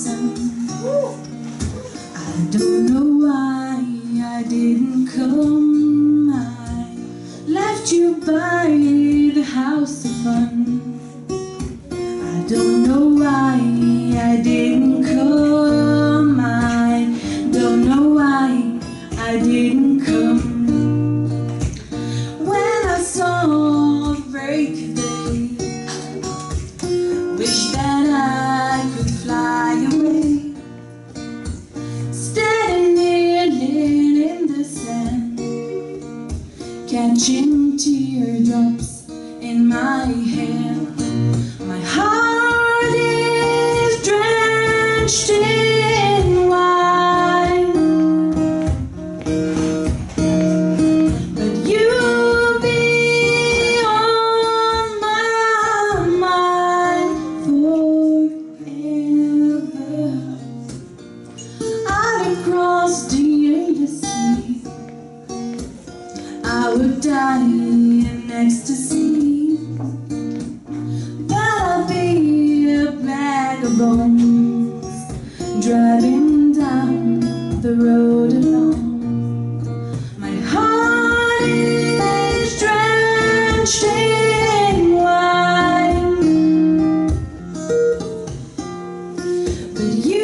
sun. I don't know why I didn't come. I left you by the house of fun. I don't know why I didn't come. I don't know why I didn't come. When I saw a break of day, wish that I could fly away. Standing here laying in the sand, catching teardrops in my hand. My heart is drenched in wine, but you'll be on my mind forever. I'd cross the endless sea, I would die in ecstasy, but I'll be a bag of bones driving down the road alone. My heart is drenched in wine, but you